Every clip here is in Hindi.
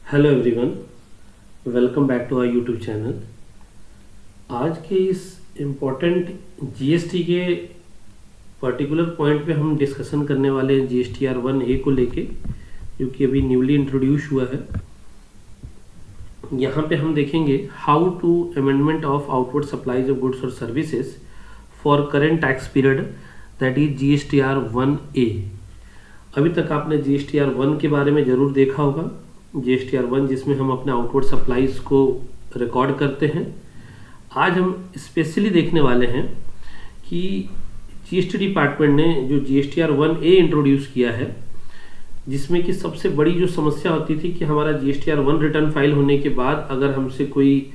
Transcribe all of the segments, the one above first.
Hello everyone, welcome back to our YouTube channel. आज के इस इम्पोर्टेंट जीएसटी के पर्टिकुलर पॉइंट पे हम डिस्कशन करने वाले हैं जीएसटीआर 1A को लेके, जो कि अभी न्यूली इंट्रोड्यूस हुआ है। यहाँ पे हम देखेंगे how to amendment of outward supplies of goods और services for current tax period, that is GSTR 1A। अभी तक आपने जीएसटीआर 1 के बारे में ज़रूर देखा होगा। जीएसटीआर 1 जिसमें हम अपने आउटवर्ड सप्लाईज को रिकॉर्ड करते हैं। आज हम स्पेशली देखने वाले हैं कि जीएसटी डिपार्टमेंट ने जो जीएसटीआर 1A इंट्रोड्यूस किया है, जिसमें कि सबसे बड़ी जो समस्या होती थी कि हमारा जीएसटीआर 1 रिटर्न फाइल होने के बाद अगर हमसे कोई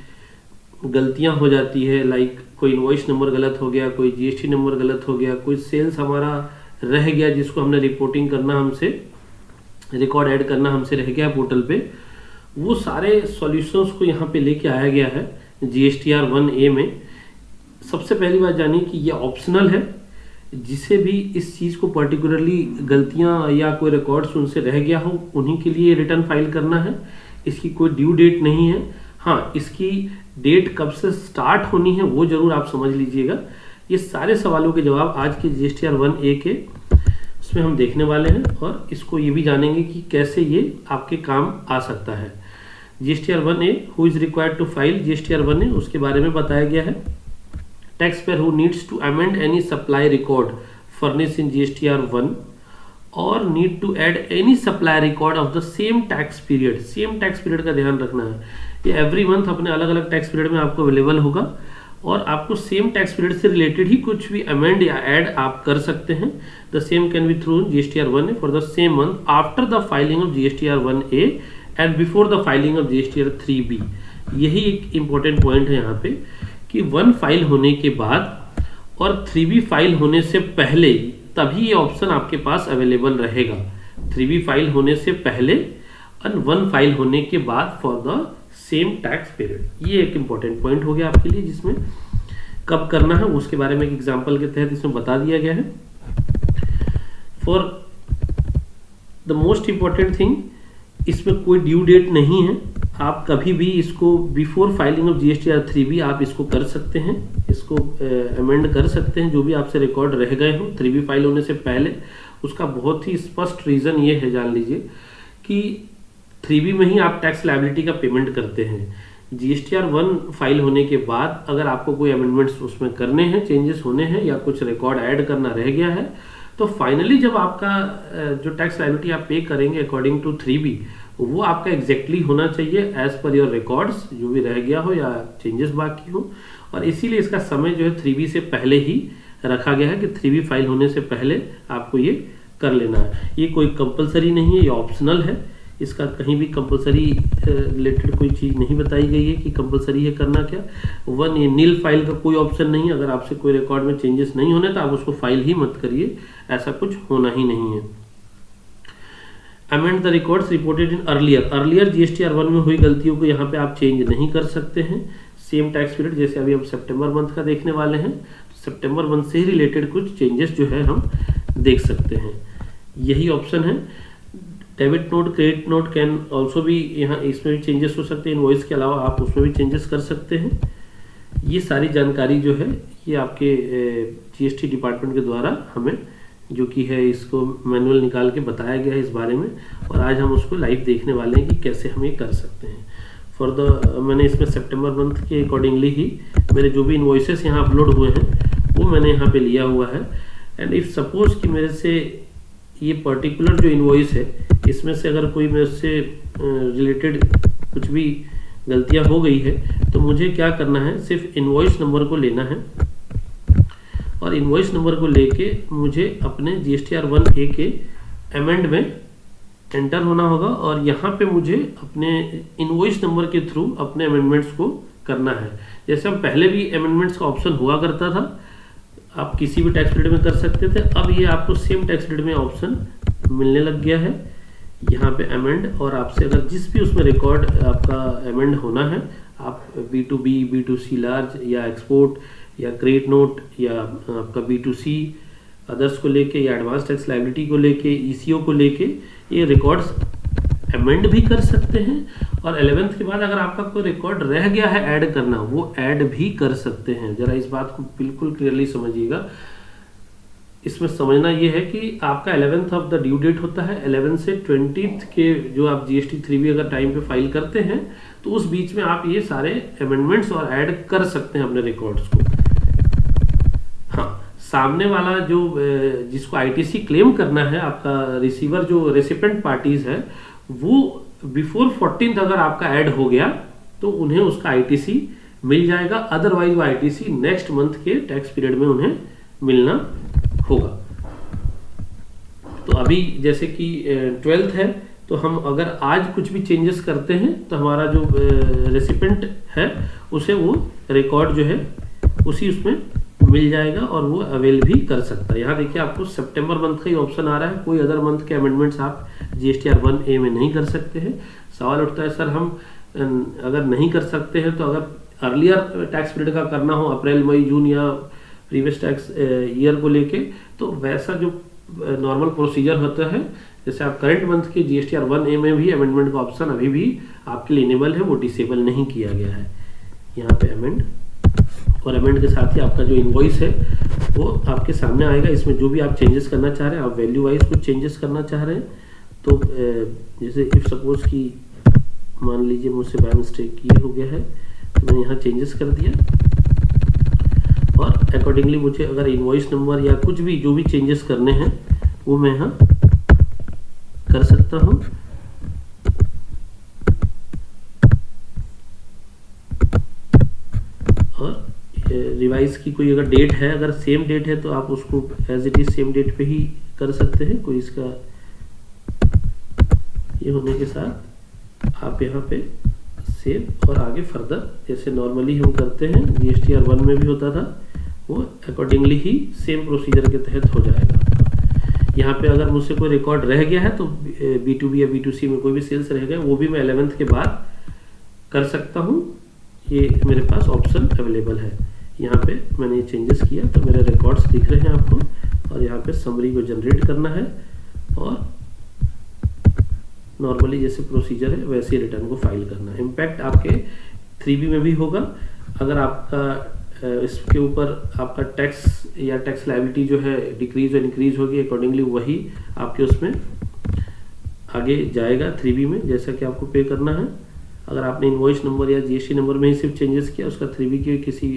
गलतियां हो जाती है, लाइक कोई इनवॉइस नंबर गलत हो गया, कोई जीएसटी नंबर गलत हो गया, कोई सेल्स हमारा रह गया जिसको हमने रिपोर्टिंग करना, हमसे रिकॉर्ड ऐड करना हमसे रह गया पोर्टल पे, वो सारे सॉल्यूशंस को यहाँ पे लेके आया गया है जीएसटीआर 1A में। सबसे पहली बात जानिए कि ये ऑप्शनल है। जिसे भी इस चीज़ को पर्टिकुलरली गलतियाँ या कोई रिकॉर्ड्स उनसे रह गया हो, उन्हीं के लिए रिटर्न फाइल करना है। इसकी कोई ड्यू डेट नहीं है। हाँ, इसकी डेट कब से स्टार्ट होनी है वो जरूर आप समझ लीजिएगा। ये सारे सवालों के जवाब आज के जीएसटीआर 1A के उसमें हम देखने वाले हैं, और इसको ये भी जानेंगे कि कैसे ये आपके काम आ सकता है। GSTR 1A, who is required to file GSTR 1A, उसके बारे में बताया गया है। Tax payer who needs to amend any supply record furnish in GSTR 1 और need to add any supply record of the same tax period. Same tax period का ध्यान रखना है। ये एवरी मंथ अपने अलग अलग टैक्स पीरियड में आपको अवेलेबल होगा, और आपको सेम टैक्स पीरियड से रिलेटेड ही कुछ भी अमेंड या ऐड आप कर सकते हैं। The same can be through GSTR 1A for the same month after the filing of GSTR 1A and before the filing of GSTR 3B। यही एक इंपॉर्टेंट पॉइंट है यहाँ पे कि 1 फाइल होने के बाद और 3B फाइल होने से पहले, तभी ये ऑप्शन आपके पास अवेलेबल रहेगा। 3B फाइल होने से पहले और 1 फाइल होने के बाद for the same tax period. ये एक इंपॉर्टेंट पॉइंट हो गया आपके लिए, जिसमें कब करना है उसके बारे में एक एग्जांपल के तहत इसमें बता दिया गया है। For the most important thing, इसमें कोई ड्यू डेट नहीं है। आप कभी भी इसको before filing of GSTR 3B आप इसको कर सकते हैं, इसको अमेंड कर सकते हैं जो भी आपसे रिकॉर्ड रह गए हो 3B फाइल होने से पहले। उसका बहुत ही स्पष्ट रीजन ये है, जान लीजिए कि 3B में ही आप टैक्स लायबिलिटी का पेमेंट करते हैं। जीएसटीआर 1 फाइल होने के बाद अगर आपको कोई अमेंडमेंट्स उसमें करने हैं, चेंजेस होने हैं, या कुछ रिकॉर्ड ऐड करना रह गया है, तो फाइनली जब आपका जो टैक्स लायबिलिटी आप पे करेंगे अकॉर्डिंग टू 3B, वो आपका एग्जैक्टली होना चाहिए एज पर योर रिकॉर्ड्स, जो भी रह गया हो या चेंजेस बाकी हो। और इसीलिए इसका समय जो है 3B से पहले ही रखा गया है कि 3B फाइल होने से पहले आपको ये कर लेना है। ये कोई कंपलसरी नहीं है, ये ऑप्शनल है। इसका कहीं भी कंपलसरी रिलेटेड कोई चीज़ नहीं बताई गई है कि कंपलसरी है करना क्या। 1A नील फाइल का कोई ऑप्शन नहीं है। अगर आपसे कोई रिकॉर्ड में चेंजेस नहीं होने तो आप उसको फाइल ही मत करिए, ऐसा कुछ होना ही नहीं है। Amend the records reported in earlier GSTR 1 में हुई गलतियों को यहाँ पे आप चेंज नहीं कर सकते हैं। सेम टैक्स पीरियड, जैसे अभी हम सितंबर मंथ का देखने वाले हैं, सितंबर मंथ से ही रिलेटेड कुछ चेंजेस जो है हम देख सकते हैं। यही ऑप्शन है। Debit note, credit note can also भी, यहाँ इसमें भी चेंजेस हो सकते हैं। इनवॉइस के अलावा आप उसमें भी चेंजेस कर सकते हैं। ये सारी जानकारी जो है ये आपके जीएसटी डिपार्टमेंट के द्वारा हमें जो कि है इसको मैनुअल निकाल के बताया गया है इस बारे में, और आज हम उसको लाइव देखने वाले हैं कि कैसे हम ये कर सकते हैं। फॉर द मैंने इसमें सितंबर मंथ के अकॉर्डिंगली ही मेरे जो भी इनवॉइसेस यहाँ अपलोड हुए हैं वो मैंने यहाँ पे लिया हुआ है। एंड इफ सपोज कि मेरे से ये पर्टिकुलर जो इनवॉइस है, इसमें से अगर कोई मेरे से रिलेटेड कुछ भी गलतियां हो गई है, तो मुझे क्या करना है, सिर्फ इनवॉइस नंबर को लेना है, और इनवॉइस नंबर को लेके मुझे अपने जीएसटीआर 1A के अमेंड में एंटर होना होगा, और यहाँ पे मुझे अपने इनवॉइस नंबर के थ्रू अपने अमेंडमेंट्स को करना है। जैसे हम पहले भी अमेंडमेंट्स का ऑप्शन हुआ करता था, आप किसी भी टैक्स पीरियड में कर सकते थे। अब ये आपको सेम टैक्स पीरियड में ऑप्शन मिलने लग गया है यहाँ पे अमेंड, और आपसे अगर जिस भी उसमें रिकॉर्ड आपका अमेंड होना है, आप B2B, B2C लार्ज या एक्सपोर्ट या क्रेडिट नोट या आपका B2C अदर्स को लेके या एडवांस टैक्स लायबिलिटी को लेके, ECO को लेके ये रिकॉर्ड्स अमेंड भी कर सकते हैं, और 11th के बाद अगर आपका कोई रिकॉर्ड रह गया है ऐड करना, वो ऐड भी कर सकते हैं। जरा इस बात को बिल्कुल क्लियरली समझिएगा। इसमें समझना ये है कि आपका 11th of the due date होता है, 11 से 20th के जो आप GST 3B अगर टाइम पे फाइल करते हैं तो उस बीच में आप ये सारे अमेंडमेंट्स और ऐड कर सकते हैं अपने रिकॉर्ड्स को। हाँ, सामने वाला जो जिसको ITC क्लेम करना है, आपका रिसीवर जो रेसिपेंट पार्टीज है, वो बिफोर 14th अगर आपका ऐड हो गया तो उन्हें उसका ITC मिल जाएगा, अदरवाइज वो ITC नेक्स्ट मंथ के टैक्स पीरियड में उन्हें मिलना होगा। तो अभी जैसे कि 12th है, तो हम अगर आज कुछ भी चेंजेस करते हैं तो हमारा जो रेसिपेंट है उसे वो रिकॉर्ड जो है उसी उसमें मिल जाएगा और वो अवेल भी कर सकता है। यहाँ देखिए आपको सितंबर मंथ का ही ऑप्शन आ रहा है, कोई अदर मंथ के अमेंडमेंट्स आप GSTR 1A में नहीं कर सकते हैं। सवाल उठता है सर हम अगर नहीं कर सकते हैं तो अगर अर्लियर टैक्स पीरियड का करना हो, अप्रैल मई जून या प्रीवियस टैक्स ईयर को लेके, तो वैसा जो नॉर्मल प्रोसीजर होता है, जैसे आप करंट मंथ के GSTR 1A में भी अमेंडमेंट का ऑप्शन अभी भी आपके लिए इनेबल है, वो डिसेबल नहीं किया गया है। यहाँ पे अमेंड, और अमेंड के साथ ही आपका जो इनवॉइस है वो आपके सामने आएगा। इसमें जो भी आप चेंजेस करना चाह रहे हैं, आप वैल्यू वाइज कुछ चेंजेस करना चाह रहे हैं, तो जैसे इफ सपोज कि मान लीजिए मुझसे बाय मिस्टेक ये हो गया है, तो मैंने यहाँ चेंजेस कर दिया और अकॉर्डिंगली मुझे अगर इनवॉइस नंबर या कुछ भी जो भी चेंजेस करने हैं वो मैं यहाँ कर सकता हूँ। और रिवाइज की कोई अगर डेट है, अगर सेम डेट है तो आप उसको as it is same date पे ही कर सकते हैं। कोई इसका ये होने के साथ आप यहाँ पे सेव और आगे फर्दर जैसे नॉर्मली हम करते हैं GSTR 1 में भी होता था, वो अकॉर्डिंगली ही सेम प्रोसीजर के तहत हो जाएगा आपका। यहाँ पे अगर मुझसे कोई रिकॉर्ड रह गया है तो B2B या B2C में कोई भी सेल्स रह गया, वो भी मैं 11th के बाद कर सकता हूँ। ये मेरे पास ऑप्शन अवेलेबल है। यहाँ पे मैंने ये चेंजेस किया तो मेरे रिकॉर्ड्स दिख रहे हैं आपको, और यहाँ पे समरी को जनरेट करना है और नॉर्मली जैसे प्रोसीजर है वैसे ही रिटर्न को फाइल करना है। इम्पैक्ट आपके 3B में भी होगा। अगर आपका इसके ऊपर आपका टैक्स या टैक्स लायबिलिटी जो है डिक्रीज और इंक्रीज होगी, अकॉर्डिंगली वही आपके उसमें आगे जाएगा 3B में, जैसा कि आपको पे करना है। अगर आपने इनवॉइस नंबर या GST नंबर में ही सिर्फ चेंजेस किया, उसका 3B के किसी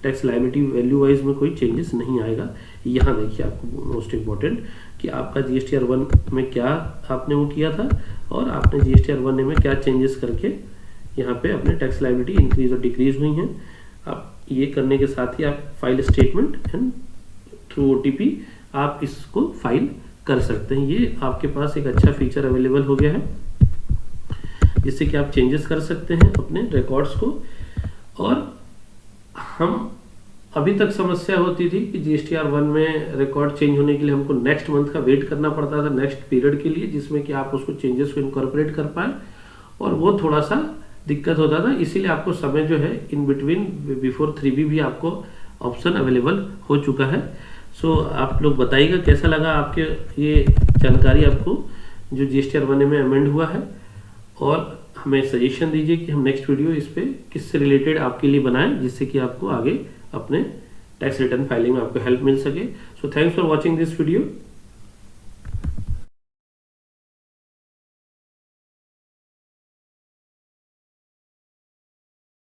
टैक्स लायबिलिटी वैल्यू वाइज में कोई चेंजेस नहीं आएगा। यहाँ देखिए आपको मोस्ट इम्पॉर्टेंट कि आपका GSTR 1 में क्या आपने वो किया था और आपने GSTR 1A में क्या चेंजेस करके यहाँ पे अपने टैक्स लायबिलिटी इंक्रीज और डिक्रीज हुई हैं। आप ये करने के साथ ही आप file statement and through OTP आप इसको फाइल कर सकते हैं। ये आपके पास एक अच्छा फीचर अवेलेबल हो गया है जिससे कि आप चेंजेस कर सकते हैं अपने रिकॉर्ड्स को। और हम अभी तक समस्या होती थी कि GSTR 1 में रिकॉर्ड चेंज होने के लिए हमको नेक्स्ट मंथ का वेट करना पड़ता था नेक्स्ट पीरियड के लिए, जिसमें कि आप उसको चेंजेस को इनकॉर्पोरेट कर पाए, और वो थोड़ा सा दिक्कत होता था। इसीलिए आपको समय जो है इन बिटवीन बिफोर 3B भी आपको ऑप्शन अवेलेबल हो चुका है। सो आप लोग बताइएगा कैसा लगा आपके ये जानकारी आपको जो GSTR 1A में अमेंड हुआ है, और हमें सजेशन दीजिए कि हम नेक्स्ट वीडियो इस पे किससे रिलेटेड आपके लिए बनाएं, जिससे कि आपको आगे अपने टैक्स रिटर्न फाइलिंग में आपको हेल्प मिल सके। So thanks for watching this video.